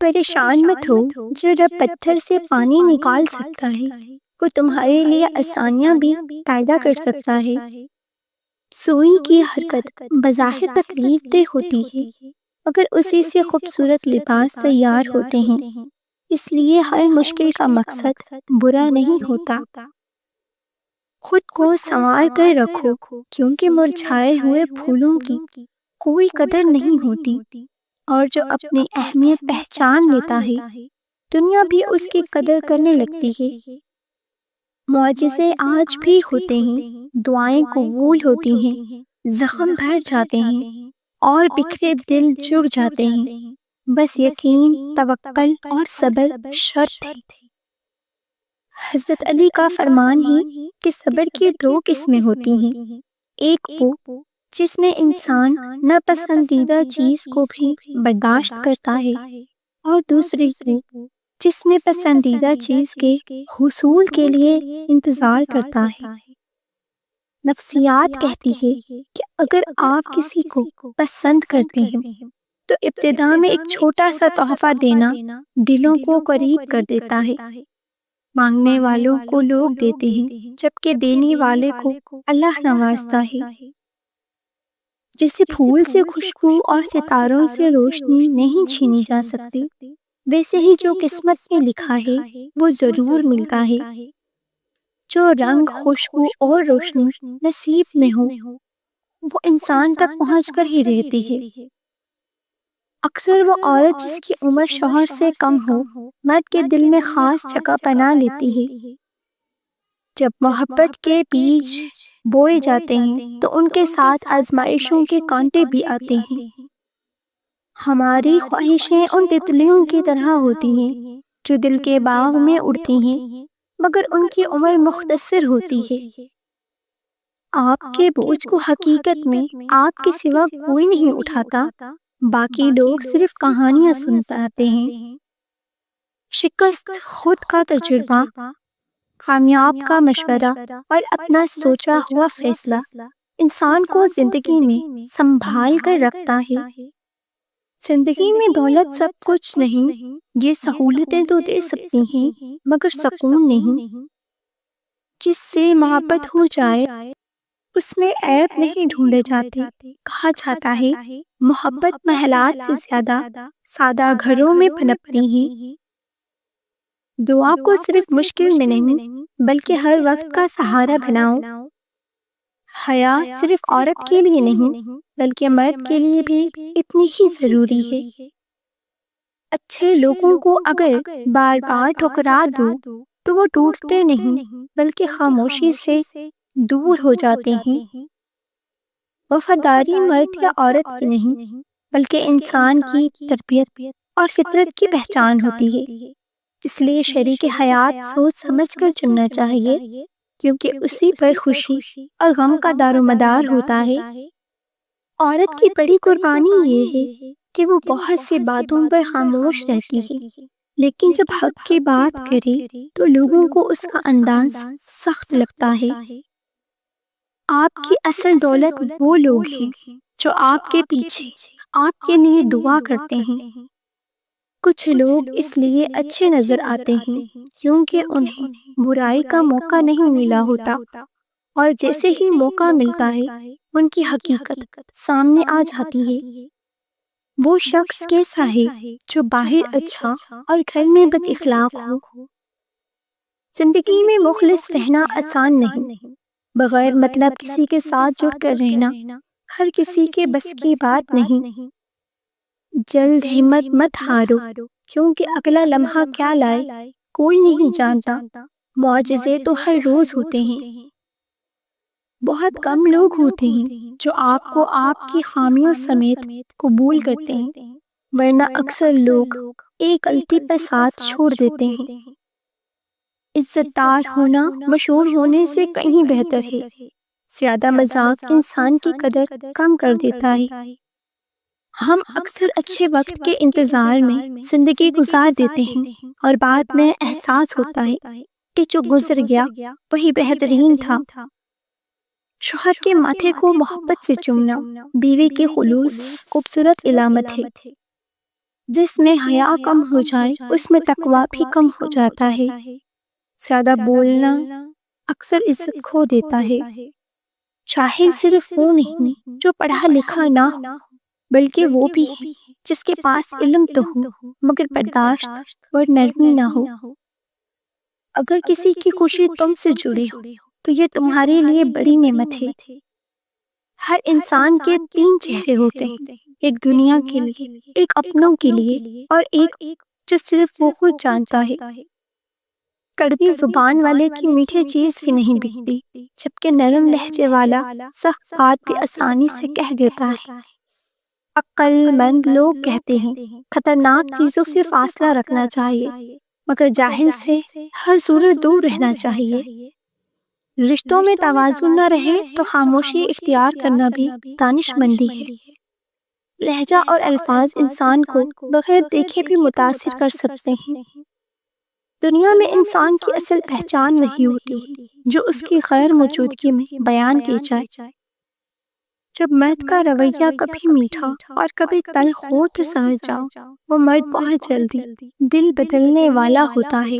پریشان مت ہو، جو رب پتھر سے پانی نکال سکتا ہے وہ تمہارے لیے آسانیاں بھی پیدا کر سکتا ہے۔ سوئی کی حرکت بظاہر تکلیف دہ ہوتی ہے مگر اسی سے خوبصورت لباس تیار ہوتے ہیں، اس لیے ہر مشکل کا مقصد برا نہیں ہوتا۔ خود کو سنوار کر رکھو، کیونکہ مرجھائے ہوئے پھولوں کی کوئی قدر نہیں ہوتی، اور جو اپنی اہمیت پہچان لیتا ہے دنیا بھی اس کی قدر کرنے لگتی ہے۔ معجزے آج بھی ہوتے ہیں، دعائیں قبول ہوتی ہیں، زخم بھر جاتے ہیں اور بکھرے دل جڑ جاتے ہیں، بس یقین، توکل اور صبر شرط ہے۔ حضرت علی کا فرمان ہے کہ صبر کی دو قسمیں ہوتی ہیں، ایک وہ جس میں انسان ناپسندیدہ چیز کو بھی برداشت کرتا ہے، اور دوسری وہ جس میں پسندیدہ چیز کے حصول کے لیے انتظار کرتا ہے۔ نفسیات کہتی ہے کہ اگر آپ کسی کو پسند کرتے ہیں تو ابتدا میں ایک چھوٹا سا تحفہ دینا دلوں کو قریب کر دیتا ہے۔ مانگنے والوں کو لوگ دیتے ہیں جبکہ دینے والے کو اللہ نوازتا ہے۔ جیسے پھول سے خوشبو اور ستاروں سے روشنی نہیں چھینی جا سکتی، ویسے ہی جو قسمت میں لکھا ہے وہ ضرور ملتا ہے۔ جو رنگ، خوشبو اور روشنی نصیب میں ہو وہ انسان تک پہنچ کر ہی رہتی ہے۔ اکثر وہ عورت جس کی عمر شوہر سے کم ہو مرد کے دل میں خاص جگہ بنا لیتی ہے۔ جب محبت کے بیج بوئے جاتے ہیں تو ان کے ساتھ آزمائشوں کے کانٹے بھی آتے ہیں۔ ہماری خواہشیں ان تتلیوں کی طرح ہوتی ہیں جو دل کے باغ میں اڑتی ہیں مگر ان کی عمر مختصر ہوتی ہے۔ آپ کے بوجھ کو حقیقت میں آپ کے سوا کوئی نہیں اٹھاتا، باقی لوگ صرف کہانیاں سنتے آتے ہیں۔ شکست خود کا تجربہ، کامیاب کا مشورہ اور اپنا سوچا ہوا فیصلہ انسان کو زندگی میں سنبھال کر رکھتا ہے۔ زندگی میں دولت سب کچھ نہیں، یہ سہولتیں تو دے سکتی ہیں مگر سکون نہیں۔ جس سے محبت ہو جائے اس میں عیب نہیں ڈھونڈے جاتے۔ کہا جاتا ہے محبت محلات سے زیادہ سادہ گھروں میں پنپتی ہے۔ دعا کو صرف مشکل میں نہیں بلکہ ہر وقت کا سہارا بناؤ۔ حیا صرف عورت کے لیے نہیں بلکہ مرد کے لیے بھی اتنی ہی ضروری ہے۔ اچھے لوگوں کو اگر بار بار ٹھکرا دو تو وہ ٹوٹتے نہیں بلکہ خاموشی سے دور ہو جاتے ہیں۔ وفاداری مرد یا عورت کی نہیں بلکہ انسان کی تربیت اور فطرت کی پہچان ہوتی ہے۔ اس لیے شریک حیات سوچ سمجھ کر چننا چاہیے، کیونکہ اسی پر خوشی اور غم کا دار و مدار ہوتا ہے۔ عورت کی بڑی قربانی یہ ہے کہ وہ بہت سی باتوں پر خاموش رہتی ہے، لیکن جب حق کی بات کرے تو لوگوں کو اس کا انداز سخت لگتا ہے۔ آپ کی اصل دولت وہ لوگ ہیں جو آپ کے پیچھے آپ کے لیے دعا کرتے ہیں۔ کچھ لوگ اس لیے اچھے نظر آتے ہیں کیونکہ انہیں برائی کا موقع نہیں ملا ہوتا، اور جیسے ہی موقع ملتا ہے ان کی حقیقت سامنے آ جاتی ہے۔ وہ شخص کیسا ہے جو باہر اچھا اور گھر میں بد اخلاق ہو؟ زندگی میں مخلص رہنا آسان نہیں، بغیر مطلب کسی کے ساتھ جڑ کر رہنا ہر کسی کے بس کی بات نہیں۔ جلد ہمت مت ہارو، کیونکہ اگلا لمحہ کیا لائے کوئی نہیں جانتا۔ معجزے تو ہر روز ہوتے ہیں۔ بہت کم لوگ ہوتے ہیں جو آپ کو آپ کی خامیوں سمیت قبول کرتے ہیں، ورنہ اکثر لوگ ایک غلطی پر ساتھ چھوڑ دیتے ہیں۔ عزت دار ہونا مشہور ہونے سے کہیں بہتر ہے۔ زیادہ مذاق انسان کی قدر کم کر دیتا ہے۔ ہم اکثر اچھے وقت کے انتظار میں زندگی گزار دیتے ہیں اور بعد میں احساس ہوتا ہے کہ جو گزر گیا وہی بہترین تھا۔ شوہر کے ماتھے کو محبت سے چومنا بیوی کے خلوص خوبصورت علامت ہے۔ جس میں حیا کم ہو جائے اس میں تقویٰ بھی کم ہو جاتا ہے۔ زیادہ بولنا اکثر عزت کھو دیتا ہے۔ جاہل صرف وہ نہیں جو پڑھا لکھا نہ ہو، بلکہ وہ بھی ہے جس کے پاس علم تو ہو مگر برداشت اور نرمی نہ ہو۔ اگر کسی کی خوشی تم سے جڑی ہو تو یہ تمہارے لیے بڑی نعمت ہے۔ ہر انسان کے 3 چہرے ہوتے ہیں، ایک دنیا کے لیے، ایک اپنوں کے لیے، اور ایک جو صرف وہ خود جانتا ہے۔ کڑوی زبان والے کی میٹھی چیز بھی نہیں بکتی، جبکہ نرم لہجے والا سخت بات بھی آسانی سے کہہ دیتا ہے۔ عقل مند لوگ کہتے ہیں خطرناک چیزوں سے فاصلہ رکھنا چاہیے، مگر جاہل سے ہر صورت دور رہنا چاہیے۔ رشتوں میں توازن نہ رہے تو خاموشی اختیار کرنا بھی دانش مندی ہے۔ لہجہ اور الفاظ انسان کو بغیر دیکھے بھی متاثر کر سکتے ہیں۔ دنیا میں انسان کی اصل پہچان وہی ہوتی ہے جو اس کی غیر موجودگی میں بیان کی جائے۔ جب مرد کا رویہ کبھی میٹھا اور کبھی تلخ ہو تو سمجھ جاؤ وہ مرد بہت جلدی دل بدلنے والا ہوتا ہے۔